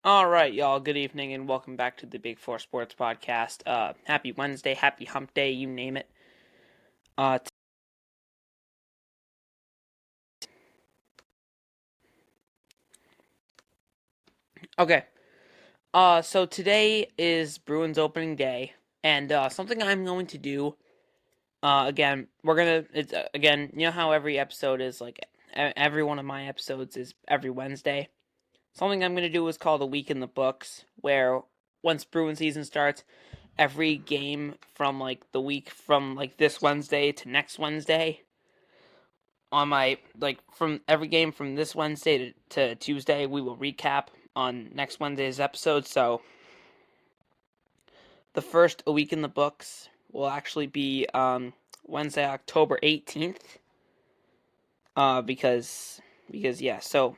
All right, y'all. Good evening, and welcome back to the Big Four Sports Podcast. Happy Wednesday, happy Hump Day, you name it. Uh, t- okay. So today is Bruins opening day, and something I'm going to do. Again, we're gonna. It's again. You know how every episode is like every one of my episodes is every Wednesday. Something I'm gonna do is called a week in the books, where once Bruin season starts, every game from like the week from like this Wednesday to next Wednesday on my like from every game from this Wednesday to Tuesday, we will recap on next Wednesday's episode. So the first a week in the books will actually be Wednesday, October 18th. Because yeah, so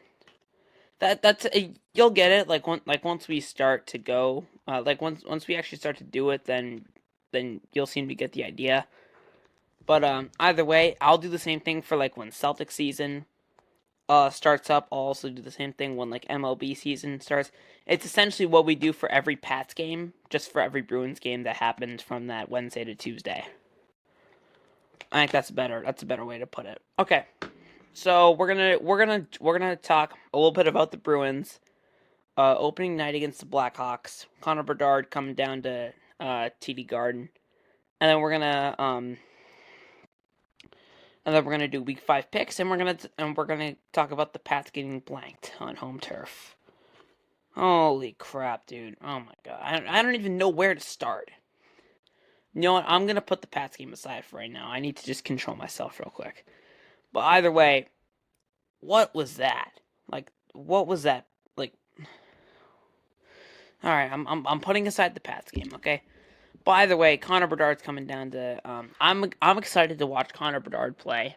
that's you'll get it like once we start to go like once we actually start to do it, then you'll seem to get the idea. But either way, I'll do the same thing for like when Celtic season starts up. I'll also do the same thing when like MLB season starts. It's essentially what we do for every Pats game, just for every Bruins game that happened from that Wednesday to Tuesday. I think that's better. That's a better way to put it. Okay, so we're gonna talk a little bit about the Bruins. Opening night against the Blackhawks. Connor Bedard coming down to TD Garden, and then we're gonna do week 5 picks, and we're gonna talk about the Pats getting blanked on home turf. Holy crap, dude! Oh my god, I don't even know where to start. You know what? I'm gonna put the Pats game aside for right now. I need to just control myself real quick. But either way, what was that? Like, what was that? Like, all right, I'm putting aside the Pats game, okay? By the way, Connor Bedard's coming down to. I'm excited to watch Connor Bedard play.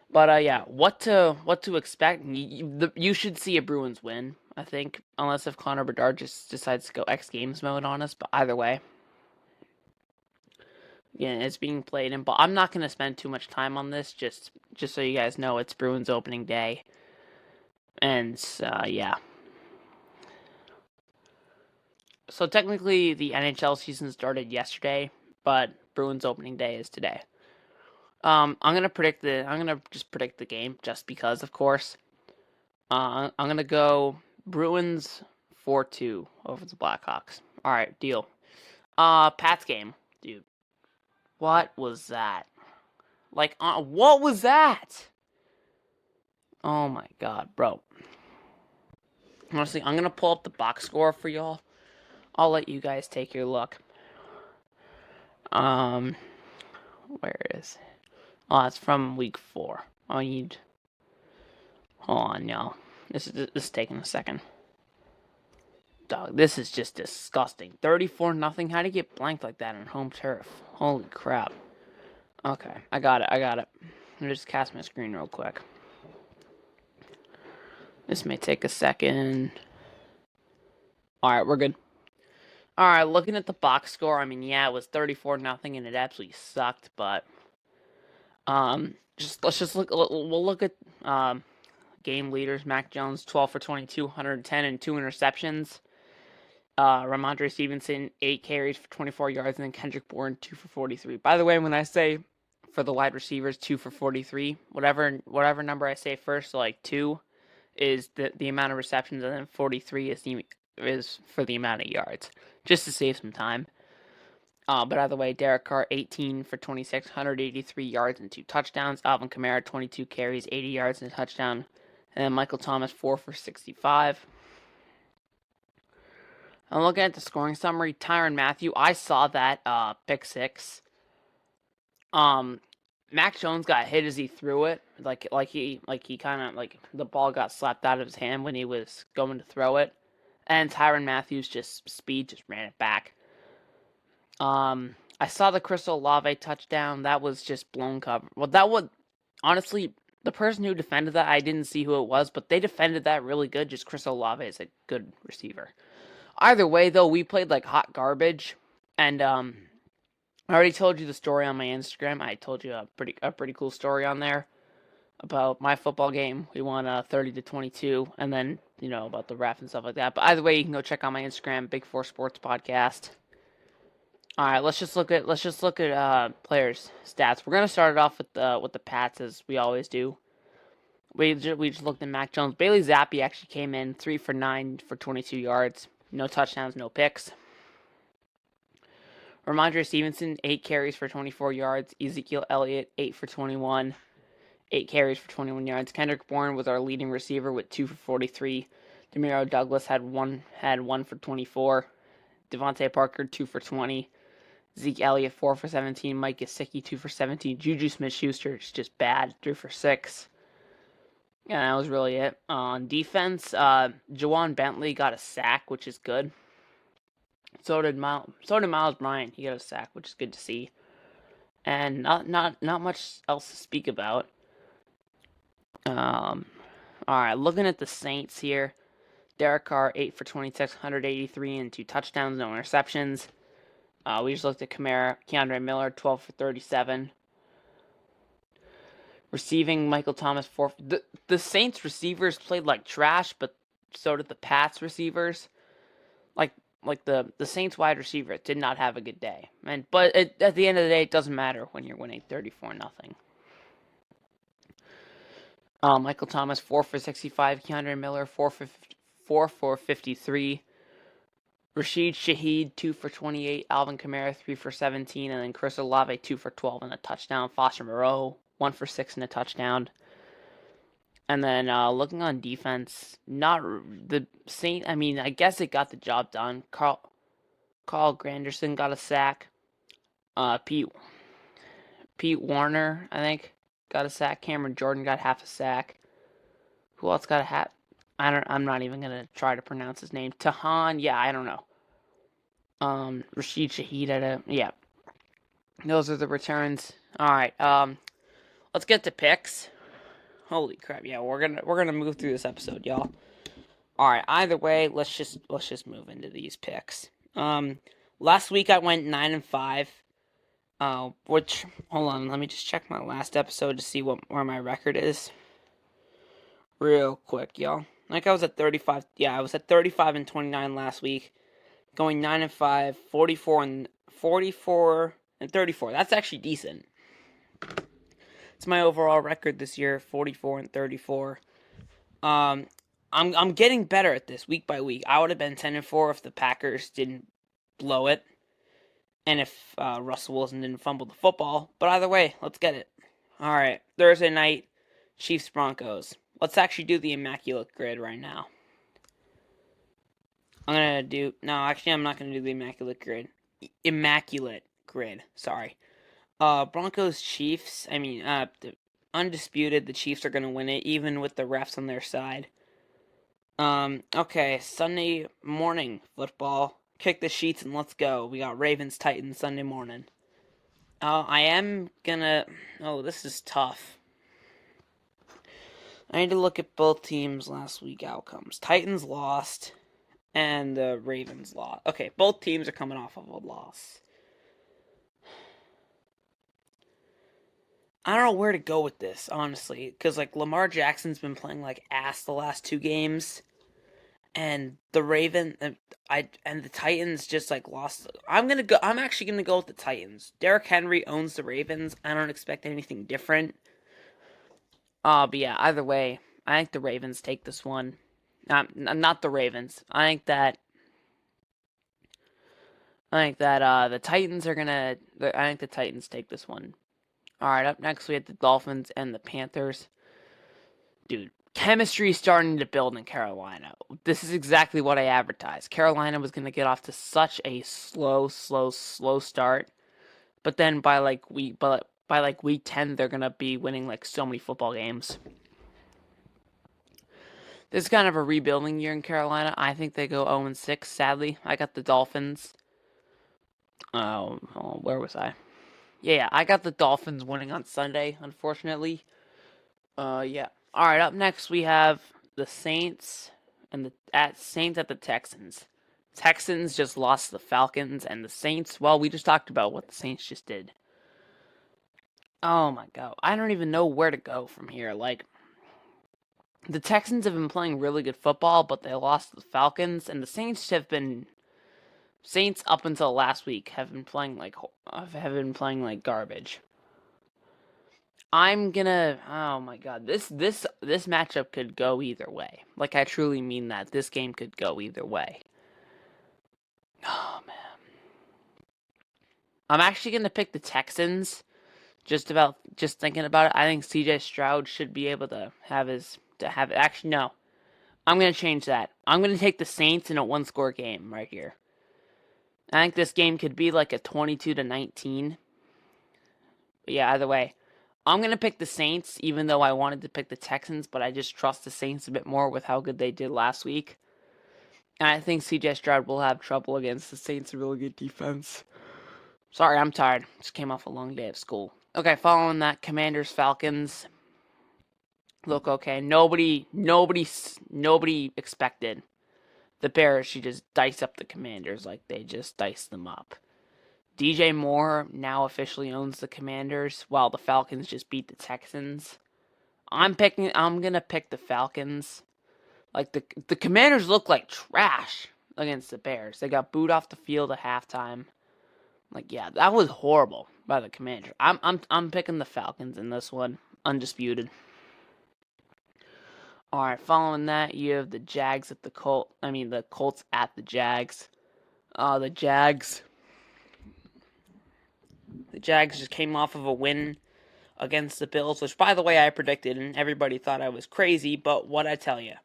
But yeah, what to expect? You should see a Bruins win. I think, unless if Connor Bedard just decides to go X Games mode on us. But either way, yeah, it's being played in. But I'm not gonna spend too much time on this. Just so you guys know, it's Bruins opening day, and yeah. So technically, the NHL season started yesterday, but Bruins opening day is today. I'm gonna just predict the game just because, of course. I'm gonna go Bruins 4-2 over the Blackhawks. All right, deal. Pats game, dude. What was that? Like, what was that? Oh my god, bro. Honestly, I'm gonna pull up the box score for y'all. I'll let you guys take your look. Um, where is it? Oh, it's from week 4. I need. Hold on, y'all. This is taking a second. Dog, this is just disgusting. 34-0. How do you get blanked like that on home turf? Holy crap. Okay, I got it. Let me just cast my screen real quick. This may take a second. Alright, we're good. Alright, looking at the box score, I mean, yeah, it was 34-0 and it absolutely sucked, but let's just we'll look at game leaders. Mac Jones 12 for 22, 110 and 2 interceptions. Ramondre Stevenson 8 carries for 24 yards, and then Kendrick Bourne 2 for 43. By the way, when I say for the wide receivers 2 for 43, whatever number I say first, so like 2 is the amount of receptions, and then 43 is for the amount of yards, just to save some time. But either way, Derek Carr 18 for 26, 183 yards and 2 touchdowns. Alvin Kamara 22 carries, 80 yards and a touchdown, and then Michael Thomas 4 for 65. I'm looking at the scoring summary. Tyrann Mathieu, I saw that pick six. Mac Jones got hit as he threw it, like he kind of like the ball got slapped out of his hand when he was going to throw it, and Tyrann Mathieu's speed just ran it back. I saw the Crystal Olave touchdown. That was just blown cover. Well, that was honestly the person who defended that. I didn't see who it was, but they defended that really good. Just Crystal Olave is a good receiver. Either way, though, we played like hot garbage, and I already told you the story on my Instagram. I told you a pretty cool story on there about my football game. We won 30-22, and then about the ref and stuff like that. But either way, you can go check out my Instagram, Big Four Sports Podcast. All right, let's just look at players' stats. We're gonna start it off with the Pats as we always do. We just looked at Mac Jones. Bailey Zappi actually came in 3 for 9 for 22 yards, no touchdowns, no picks. Ramondre Stevenson 8 carries for 24 yards. Ezekiel Elliott 8 for 21, 8 carries for 21 yards. Kendrick Bourne was our leading receiver with 2 for 43. Demiro Douglas had one for 24. Devontae Parker 2 for 20. Zeke Elliott 4 for 17. Mike Gesicki 2 for 17. Juju Smith-Schuster is just bad, 3 for 6. Yeah, that was really it. On defense, Jawan Bentley got a sack, which is good. So did Miles Bryant. He got a sack, which is good to see. And not much else to speak about. All right, looking at the Saints here. Derek Carr 8 for 26, 183 and 2 touchdowns, no interceptions. We just looked at Kamara, Keandre Miller 12 for 37. Receiving, Michael Thomas 4. The Saints receivers played like trash, but so did the Pats receivers. Like the Saints wide receiver did not have a good day. But at the end of the day, it doesn't matter when you're winning 34-0. Michael Thomas 4 for 65. Keandre Miller 4 for 53. Rashid Shaheed 2 for 28. Alvin Kamara 3 for 17. And then Chris Olave 2 for 12 and a touchdown. Foster Moreau 1 for 6 and a touchdown. And then looking on defense, not the Saint. I mean, I guess it got the job done. Carl Granderson got a sack. Pete Warner, I think, got a sack. Cameron Jordan got half a sack. Who else got a hat? I'm not even gonna try to pronounce his name. Tahan, yeah, I don't know. Rashid Shaheed had yeah. Those are the returns. All right. Let's get to picks. Holy crap! Yeah, we're gonna move through this episode, y'all. All right. Either way, let's just move into these picks. Last week I went 9-5. Which hold on, let me just check my last episode to see where my record is. Real quick, y'all. Like I was at 35. Yeah, I was at 35-29 last week. Going 9-5, 44 and 34. That's actually decent. It's my overall record this year, 44 and 34. I'm getting better at this week by week. I would have been 10-4 if the Packers didn't blow it, and if Russell Wilson didn't fumble the football. But either way, let's get it. All right, Thursday night, Chiefs Broncos. Let's actually do the immaculate grid right now. I'm not gonna do the immaculate grid. Sorry. Broncos Chiefs. I mean, undisputed, the Chiefs are gonna win it, even with the refs on their side. Okay, Sunday morning football. Kick the sheets and let's go. We got Ravens Titans Sunday morning. I am gonna. Oh, this is tough. I need to look at both teams' last week outcomes. Titans lost, and the Ravens lost. Okay, both teams are coming off of a loss. I don't know where to go with this, honestly, because like Lamar Jackson's been playing like ass the last 2 games, and the the Titans just like lost. I'm actually gonna go with the Titans. Derrick Henry owns the Ravens. I don't expect anything different. But yeah, either way, I think the Ravens take this one. Not the Ravens. I think that the Titans are gonna. I think the Titans take this one. All right, up next we have the Dolphins and the Panthers. Dude, chemistry is starting to build in Carolina. This is exactly what I advertised. Carolina was going to get off to such a slow start, but then by week 10, they're going to be winning like so many football games. This is kind of a rebuilding year in Carolina. I think they go 0-6. Sadly, I got the Dolphins. Where was I? Yeah, I got the Dolphins winning on Sunday, unfortunately. Yeah. All right, up next we have the Saints and Saints at the Texans. Texans just lost to the Falcons, and the Saints, well, we just talked about what the Saints just did. Oh my god, I don't even know where to go from here. Like, The Texans have been playing really good football, but they lost to the Falcons, and the Saints up until last week have been playing like garbage. I'm gonna. Oh my god, this matchup could go either way. Like I truly mean that. This game could go either way. Oh man, I'm actually gonna pick the Texans. Just thinking about it, I think C.J. Stroud should be able to have. Actually, no, I'm gonna change that. I'm gonna take the Saints in a one-score game right here. I think this game could be like a 22-19. But yeah, either way, I'm going to pick the Saints, even though I wanted to pick the Texans, but I just trust the Saints a bit more with how good they did last week. And I think CJ Stroud will have trouble against the Saints' really good defense. Sorry, I'm tired. Just came off a long day at school. Okay, following that, Commanders Falcons look okay. Nobody expected the Bears should just dice up the Commanders like they just diced them up. DJ Moore now officially owns the Commanders, while the Falcons just beat the Texans. I'm gonna pick the Falcons. Like the Commanders look like trash against the Bears. They got booed off the field at halftime. Like yeah, that was horrible by the Commanders. I'm picking the Falcons in this one, undisputed. All right, following that, you have the Jags at the Colts. I mean the Colts at the Jags. The Jags. The Jags just came off of a win against the Bills, which, by the way, I predicted, and everybody thought I was crazy, but what I tell you.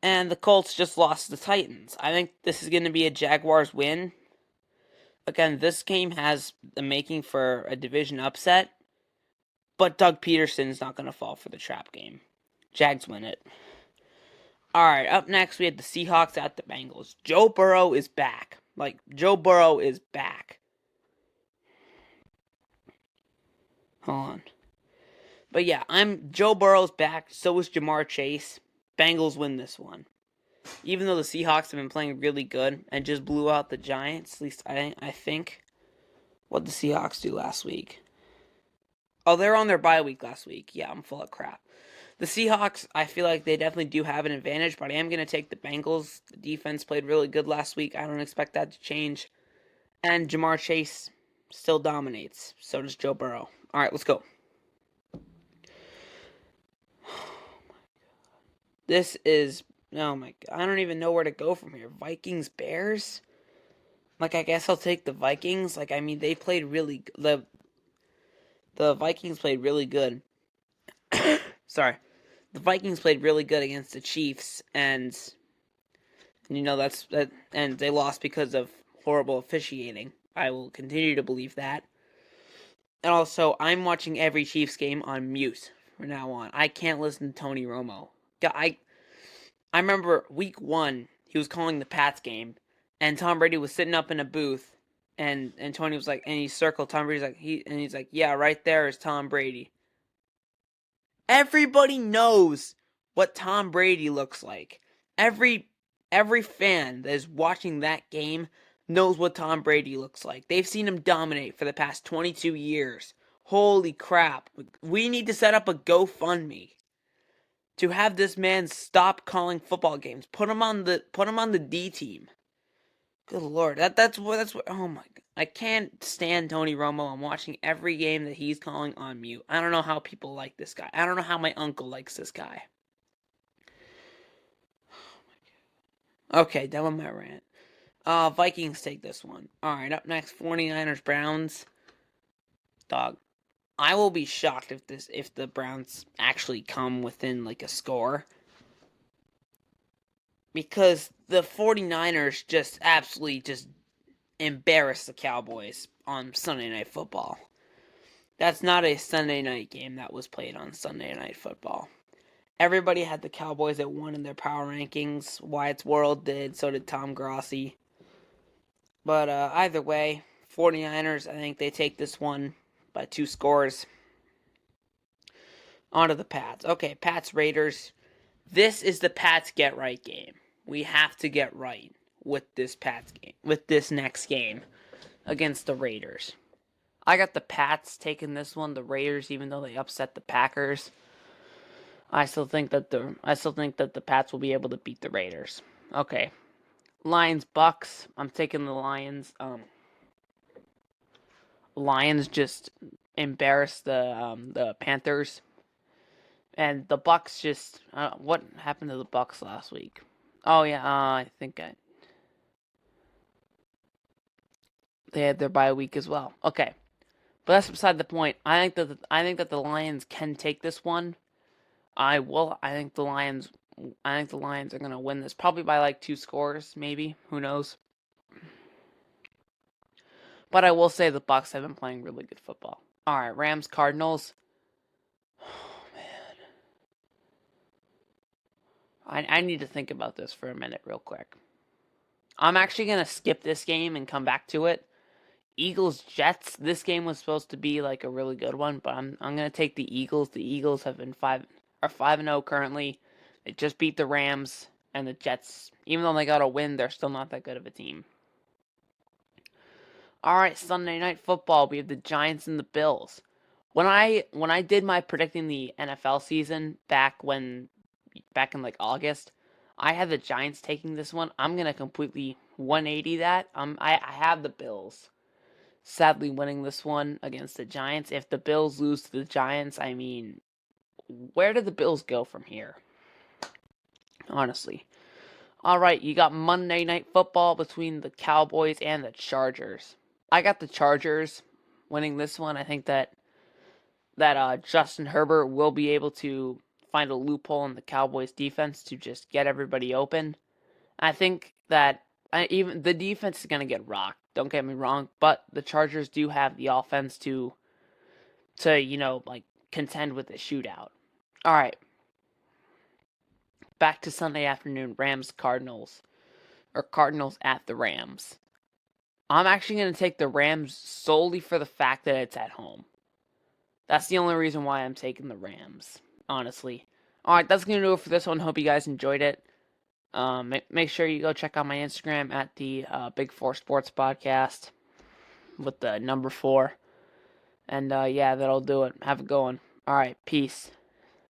And the Colts just lost to the Titans. I think this is going to be a Jaguars win. Again, this game has the making for a division upset, but Doug Peterson's not going to fall for the trap game. Jags win it. Alright, up next we had the Seahawks at the Bengals. Joe Burrow is back. Joe Burrow is back. Hold on. But yeah, Joe Burrow's back. So is Jamar Chase. Bengals win this one. Even though the Seahawks have been playing really good and just blew out the Giants, at least I think. What did the Seahawks do last week? Oh, they were on their bye week last week. Yeah, I'm full of crap. The Seahawks, I feel like they definitely do have an advantage, but I am going to take the Bengals. The defense played really good last week. I don't expect that to change. And Jamar Chase still dominates. So does Joe Burrow. All right, let's go. This is, oh my god, I don't even know where to go from here. Vikings, Bears? I guess I'll take the Vikings. They played really, the Vikings played really good. Sorry. The Vikings played really good against the Chiefs, and and they lost because of horrible officiating. I will continue to believe that. And also, I'm watching every Chiefs game on mute from now on. I can't listen to Tony Romo. I remember week 1, he was calling the Pats game, and Tom Brady was sitting up in a booth, and Tony was like, and he circled Tom Brady's he's like, yeah, right there is Tom Brady. Everybody knows what Tom Brady looks like. Every fan that is watching that game knows what Tom Brady looks like. They've seen him dominate for the past 22 years. Holy crap. We need to set up a GoFundMe to have this man stop calling football games. Put him on the D team. Good lord. That's what oh my god. I can't stand Tony Romo. I'm watching every game that he's calling on mute. I don't know how people like this guy. I don't know how my uncle likes this guy. Okay, done with my rant. Vikings take this one. Alright, up next, 49ers Browns. Dog. I will be shocked if the Browns actually come within a score. Because the 49ers just absolutely just embarrassed the Cowboys on Sunday Night Football. That's not a Sunday night game that was played on Sunday Night Football. Everybody had the Cowboys at 1 in their power rankings. Wyatt's World did, so did Tom Grossi. But either way, 49ers, I think they take this one by 2 scores. On to the Pats. Okay, Pats Raiders. This is the Pats get right game. We have to get right with this Pats game, with this next game against the Raiders. I got the Pats taking this one, the Raiders, even though they upset the Packers. I still think that the Pats will be able to beat the Raiders. Okay. Lions Bucks. I'm taking the Lions. Lions just embarrassed the Panthers, and the Bucks just what happened to the Bucks last week? Oh yeah, I think they had their bye week as well. Okay, but that's beside the point. I think that the Lions can take this one. I will. I think the Lions. I think the Lions are gonna win this probably by like 2 scores, maybe. Who knows? But I will say the Bucks have been playing really good football. All right, Rams Cardinals. Oh man, I need to think about this for a minute, real quick. I'm actually gonna skip this game and come back to it. Eagles Jets. This game was supposed to be like a really good one, but I'm gonna take the Eagles. The Eagles have been 5-0 currently. They just beat the Rams, and the Jets, even though they got a win, they're still not that good of a team. All right, Sunday Night Football. We have the Giants and the Bills. When I did my predicting the NFL season back in like August, I had the Giants taking this one. I'm gonna completely 180 that. I have the Bills sadly winning this one against the Giants. If the Bills lose to the Giants, I mean, where do the Bills go from here? Honestly. All right, you got Monday Night Football between the Cowboys and the Chargers. I got the Chargers winning this one. I think that Justin Herbert will be able to find a loophole in the Cowboys defense to just get everybody open. I think that even the defense is going to get rocked. Don't get me wrong, but the Chargers do have the offense to like contend with the shootout. All right, back to Sunday afternoon, Rams Cardinals or Cardinals at the Rams. I'm actually going to take the Rams solely for the fact that it's at home. That's the only reason why I'm taking the Rams, honestly. All right, that's going to do it for this one. Hope you guys enjoyed it. Make sure you go check out my Instagram at the Big Four Sports Podcast with the number 4. And yeah, that'll do it. Have a good one. All right, peace.